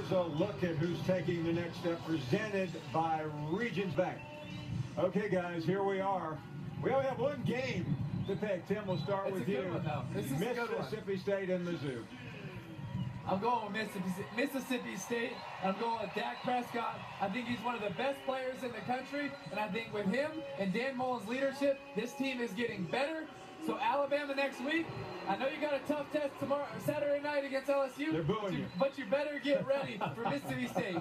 here's a look at who's taking the next step, presented by Regions Bank. Okay, guys, here we are. We only have one game to pick. Tim, we'll start with you. Mississippi State and Mizzou. I'm going with Mississippi State. I'm going with Dak Prescott. I think he's one of the best players in the country, and I think with him and Dan Mullen's leadership, this team is getting better. So Alabama next week. I know you got a tough test tomorrow, Saturday night against LSU. They're booing you. But you better get ready for Mississippi State.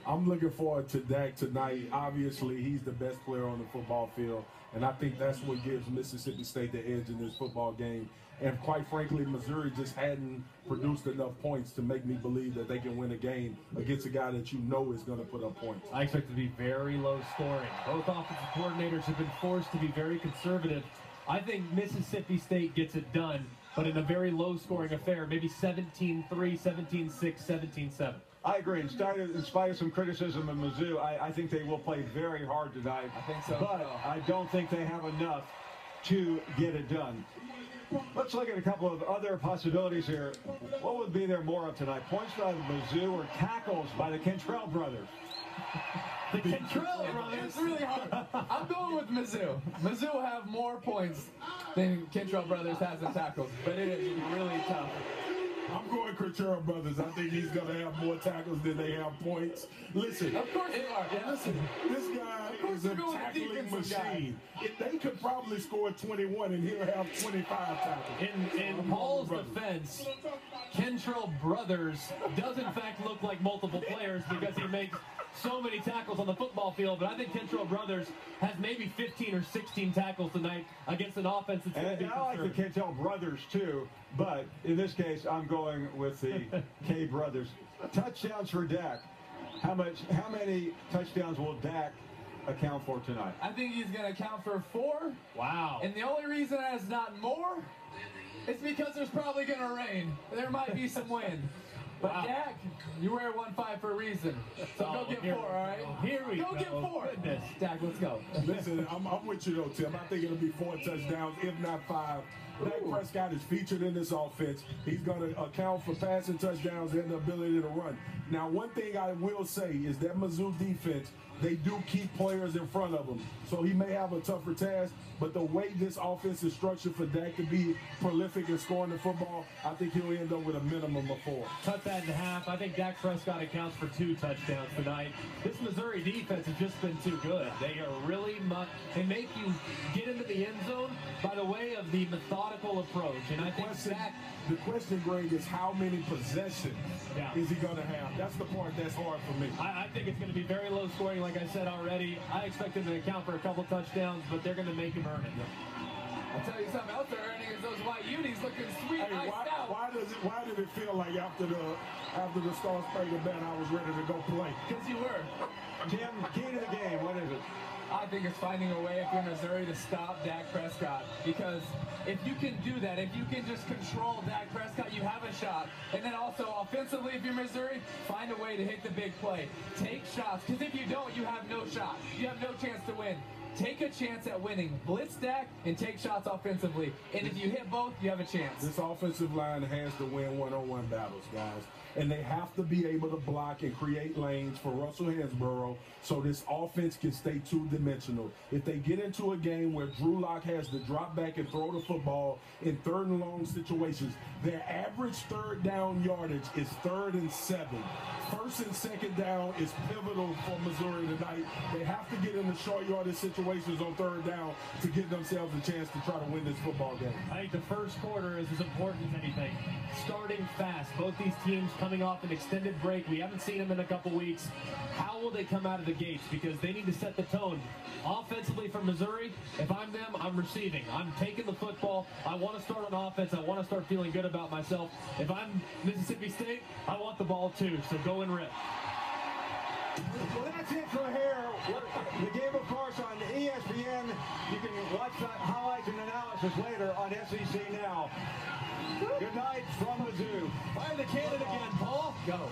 I'm looking forward to Dak tonight. Obviously, he's the best player on the football field, and I think that's what gives Mississippi State the edge in this football game. And quite frankly, Missouri just hadn't produced enough points to make me believe that they can win a game against a guy that you know is going to put up points. I expect it to be very low scoring. Both offensive coordinators have been forced to be very conservative. I think Mississippi State gets it done, but in a very low scoring affair, maybe 17-3, 17-6, 17-7. I agree. In spite of some criticism of Mizzou, I think they will play very hard tonight. I think so. But I don't think they have enough to get it done. Let's look at a couple of other possibilities here. What would be there more of tonight? Points by Mizzou or tackles by the Cantrell brothers? The Cantrell brothers. It's really hard. I'm going with Mizzou. Mizzou will have more points than Cantrell brothers has in tackles, but it is really tough. I'm going Cantrell brothers. I think he's going to have more tackles than they have points. Listen. Of course you are. Yeah. Listen, this guy is a tackling machine. They could probably score 21 and he'll have 25 tackles. In Paul's defense, Cantrell brothers does in fact look like multiple players because he makes so many tackles on the football field, but I think Cantrell brothers has maybe 15 or 16 tackles tonight against an offense that's going to be conservative. I like the Cantrell brothers too, but in this case, I'm going with the K brothers. Touchdowns for Dak. How many touchdowns will Dak account for tonight? I think he's going to account for 4. Wow. And the only reason it's not more is because there's probably going to rain. There might be some wind. But wow. Dak, you wear 1-5 for a reason. So go get 4, all right? Here we go. Go get 4. Goodness. Dak, let's go. Listen, I'm with you though, Tim. I think it'll be 4 touchdowns, if not 5. Dak Prescott is featured in this offense. He's going to account for passing touchdowns and the ability to run. Now, one thing I will say is that Mizzou defense, they do keep players in front of them. So he may have a tougher task, but the way this offense is structured for Dak to be prolific in scoring the football, I think he'll end up with a minimum of 4. Cut that in half. I think Dak Prescott accounts for 2 touchdowns tonight. This Missouri defense has just been too good. They are really they make you get into the end zone by the way of the methodical approach. And I think the question, Greg, is how many possessions is he going to have? That's the part that's hard for me. I think it's going to be very low scoring, like I said already. I expect him to account for a couple touchdowns, but they're going to make him earn it. I'll tell you something else they're earning is those white unis looking sweet. Hey, why did it feel like after the Star Spangled Banner I was ready to go play? Because you were. Jim, key to the game, what is it? I think it's finding a way if you're Missouri to stop Dak Prescott. Because if you can do that, if you can just control Dak Prescott, you have a shot. And then also offensively, if you're Missouri, find a way to hit the big play. Take shots, because if you don't, you have no shot. You have no chance to win. Take a chance at winning. Blitz Dak and take shots offensively. And if you hit both, you have a chance. This offensive line has to win one-on-one battles, guys. And they have to be able to block and create lanes for Russell Hansborough so this offense can stay two-dimensional. If they get into a game where Drew Lock has to drop back and throw the football in 3rd and long situations, their average 3rd down yardage is 3rd and 7. 1st and 2nd down is pivotal for Missouri tonight. They have to get in the short yardage situations on 3rd down to give themselves a chance to try to win this football game. I think the first quarter is as important as anything. Starting fast. Both these teams coming off an extended break. We haven't seen them in a couple weeks. How will they come out of the gates? Because they need to set the tone. Offensively for Missouri, if I'm them, I'm receiving. I'm taking the football. I want to start on offense. I want to start feeling good about myself. If I'm Mississippi State, I want the ball too. So go and rip. Well, that's it for here. The game, of course, on ESPN. You can watch that highlights and analysis later on SEC Now. Good night from Mizzou. Fire the cannon again, Paul. Go.